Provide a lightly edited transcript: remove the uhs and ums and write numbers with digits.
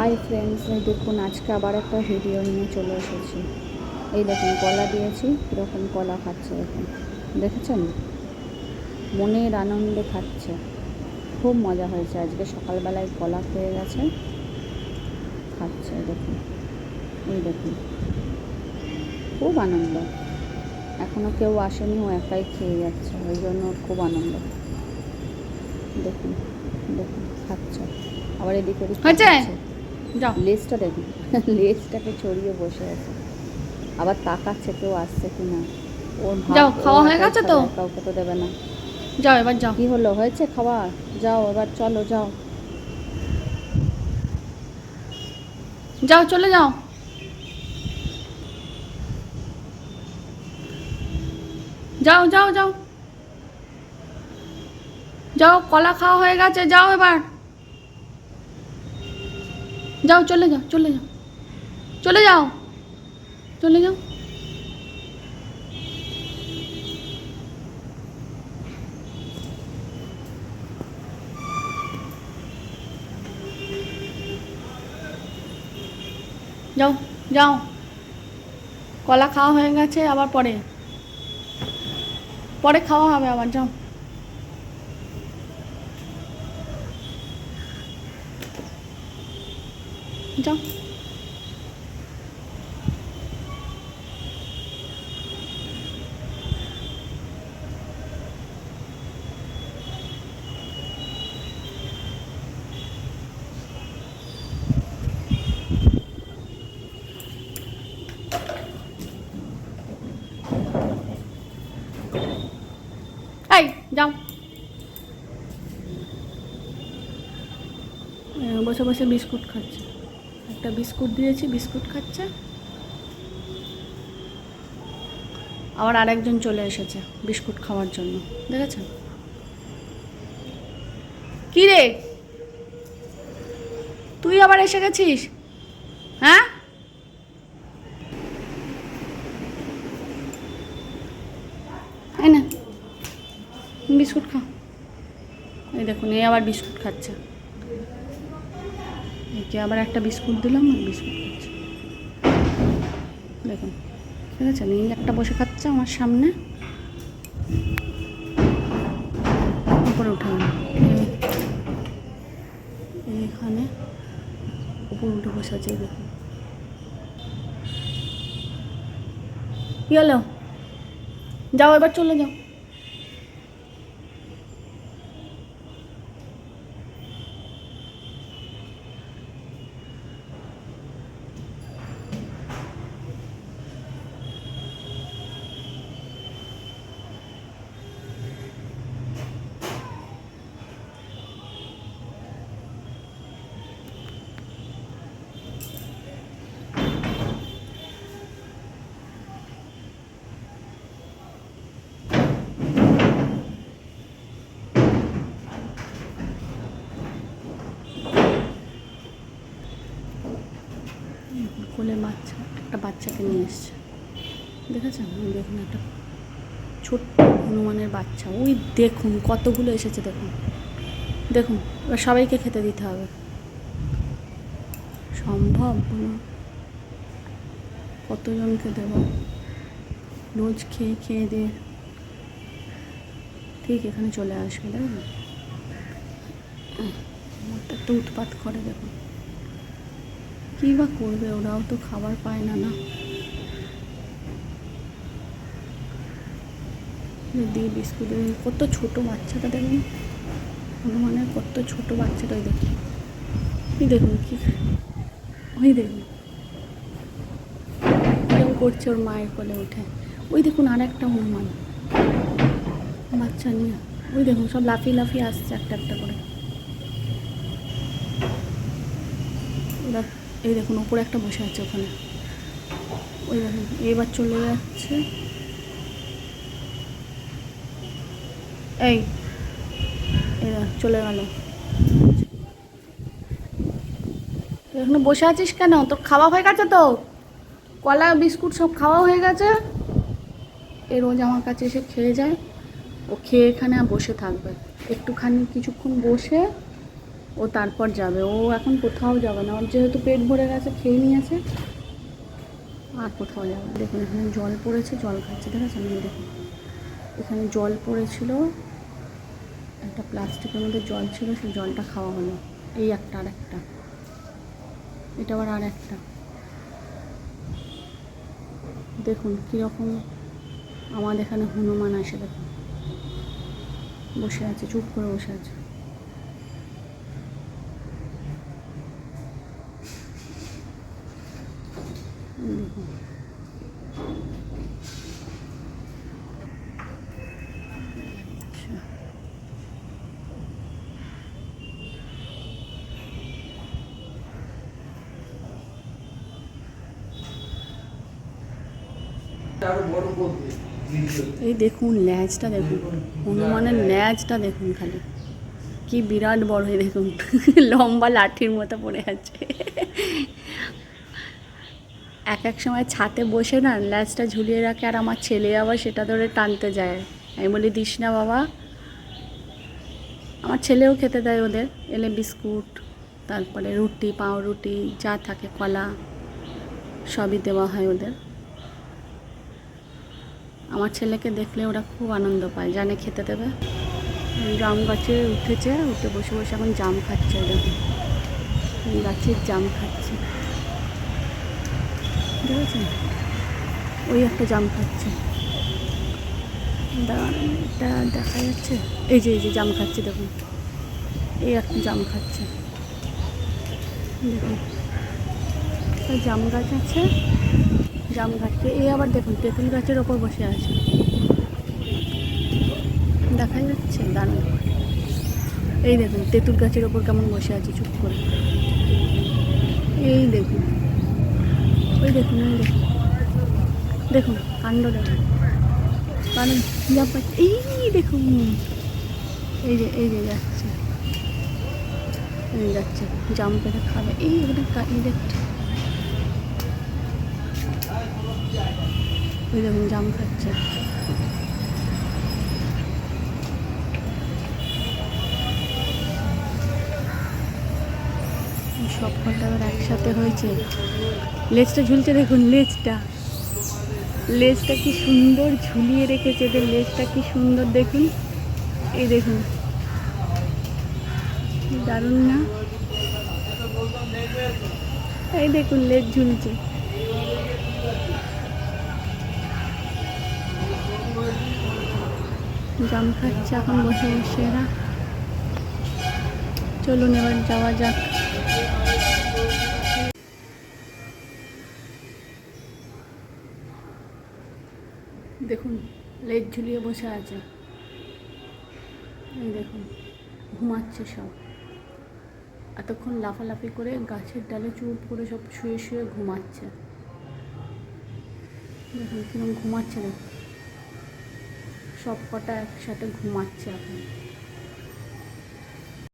Hi friends, এই দেখুন আজকে আবার একটা ভিডিও নিয়ে চলে এসেছি। এই দেখুন কলা দিয়েছি, কীরকম কলা খাচ্ছে দেখুন, দেখেছেন? মনের আনন্দে খাচ্ছে, খুব মজা হয়েছে। আজকে সকালবেলায় কলা খেয়ে গেছে, খাচ্ছে দেখুন, এই দেখুন, খুব আনন্দ। এখনও কেউ আসেনি, ও একাই খেয়ে যাচ্ছে, ওই জন্য ওর খুব আনন্দ। দেখুন দেখুন খাচ্ছে, আবার এদিকে ওদিক খাচ্ছে। লেজটা দেখুন, লেজটাকে ছড়িয়ে বসে আছে, আবার তাকাচ্ছে কেউ আসছে কি না। ওর যাও, খাওয়া হয়ে গেছে তো? কাউকে তো দেবে না। যাও এবার যাও। কি হলো, হয়েছে খাওয়া? যাও এবার, চলো যাও। যাও, চলে যাও। যাও যাও যাও যাও, কলা খাওয়া হয়ে গেছে, যাও এবার। যাও, চলে যাও, চলে যাও, চলে যাও, চলে যাও। যাও যাও, কলা খাওয়া হয়ে গেছে, আবার পরে পরে খাওয়া হবে আবার, যাও। যাও। এই যাও। বসে বসে বিস্কুট খাচ্ছে, একটা বিস্কুট দিয়েছি, বিস্কুট খাচ্ছে। আবার আরেকজন চলে এসেছে বিস্কুট খাওয়ার জন্য, দেখেছেন? কি রে, তুই আবার এসে গেছিস? হ্যাঁ, এই না বিস্কুট খা। এই দেখুন, এই আবার বিস্কুট খাচ্ছে। একে আবার একটা বিস্কুট দিলাম, আর বিস্কুট খাচ্ছে দেখুন, ঠিক আছে? নীল একটা বসে খাচ্ছে আমার সামনে, উপরে উঠে এখানে উপরে উঠে বসে আছে, দেখুন। কি হলো? যাও এবার, চলে যাও। কোলে বাচ্চা, একটা বাচ্চাকে নিয়ে এসছে, দেখেছেন? দেখুন, একটা ছোট্ট হনুমানের বাচ্চা, ওই দেখুন কতগুলো এসেছে, দেখুন দেখুন। এবার সবাইকে খেতে দিতে হবে, সম্ভব বলুন? কতজনকে দেব? রোজ খেয়ে খেয়ে দিয়ে ঠিক এখানে চলে আসবে, দেখুন একটা উৎপাত করে, দেখুন কী বা করবে, ওরাও তো খাবার পায় না। না দিয়ে বিস্কুট, কত ছোট বাচ্চাটা দেখুন, হনুমানের কত ছোট বাচ্চাটা, ওই দেখুন, কি দেখুন, কি ওই দেখুন কেউ করছে ওর মায়ের কোলে উঠে। ওই দেখুন আর একটা হনুমান বাচ্চা নিয়ে, ওই দেখুন সব লাফিয়ে লাফিয়ে আসছে একটা একটা করে। ওরা এই দেখুন ওপরে একটা বসে আছে ওখানে, ওই দেখুন এবার চলে যাচ্ছে। এই চলে গেল। এখানে বসে আছিস কেন? তোর খাওয়া হয়ে গেছে তো? কলা বিস্কুট সব খাওয়া হয়ে গেছে। এ রোজ আমার কাছে এসে খেয়ে যায়, ও খেয়ে এখানে বসে থাকবে, একটুখানি কিছুক্ষণ বসে ও তারপর যাবে, ও এখন কোথাও যাবে না, ওর যেহেতু পেট ভরে গেছে, খেয়ে নিয়েছে, আর কোথাও যাবে না। দেখুন এখানে জল পড়েছে, জল খাচ্ছে, দেখেছেন? দেখুন এখানে জল পড়েছিল, একটা প্লাস্টিকের মধ্যে জল ছিল, সেই জলটা খাওয়া হলো। এই একটা, আর একটা, এটা আবার আর একটা। দেখুন কীরকম আমাদের এখানে হনুমান আসে, দেখুন বসে আছে, চুপ করে বসে আছে। দেখুন আচ্ছা, এই দেখুন ল্যাজটা দেখুন, হনুমানের ল্যাজটা দেখুন খালি, কি বিরাট বড়, এই দেখুন লম্বা লাঠির মতো পড়ে আছে। এক এক সময় ছাতে বসে না ল্যাজটা ঝুলিয়ে রাখে, আর আমার ছেলে আবার সেটা ধরে টানতে যায়। আমি বলি দিস না বাবা। আমার ছেলেও খেতে দেয় ওদের, এলে বিস্কুট, তারপরে রুটি, পাউরুটি যা থাকে, কলা, সবই দেওয়া হয় ওদের। আমার ছেলেকে দেখলে ওরা খুব আনন্দ পায়, জানে খেতে দেবে। জাম গাছে উঠেছে, উঠে বসে বসে এখন জাম খাচ্ছে, দেখুন গাছের জাম খাচ্ছে, দেখেছেন? ওই একটা জাম খাচ্ছে, এটা দেখা যাচ্ছে, এই যে জাম খাচ্ছে, দেখুন এই একটা জাম খাচ্ছে, দেখুন জাম গাছ আছে, জাম খাচ্ছে। এই আবার দেখুন তেঁতুল গাছের ওপর বসে আছে, দেখা যাচ্ছে? দাঁড়ান, এই দেখুন তেঁতুল গাছের ওপর কেমন বসে আছে চুপ করে, এই দেখুন, ওই দেখুন, ওই দেখুন, দেখুন কাণ্ড দেখুন, কারণ জাম পাচ্ছে, এই দেখুন, এই যে যাচ্ছে, এই যাচ্ছে জাম পেড়ে খাবে, এই দেখছে, ওই দেখুন জাম খাচ্ছে। সব কটা আবার একসাথে হয়েছে, লেজটা ঝুলছে, দেখুন লেজটা কি সুন্দর ঝুলিয়ে রেখেছে, এদের লেজটা কি সুন্দর দেখুন, এই দেখুন দারুণ না? এই দেখুন লেজ ঝুলছে, জাম খাচ্ছে এখন বসে বসে এরা। চলুন এবার যাওয়া যাক। দেখুন লেজ ঝুলিয়ে বসে আছে, এই দেখুন ঘুমাচ্ছে সব, এতক্ষণ লাফালাফি করে গাছের ডালে চুপ করে সব শুয়ে শুয়ে ঘুমাচ্ছে, দেখুন কিরকম ঘুমাচ্ছে, দেখুন সব কটা একসাথে ঘুমাচ্ছে এখন।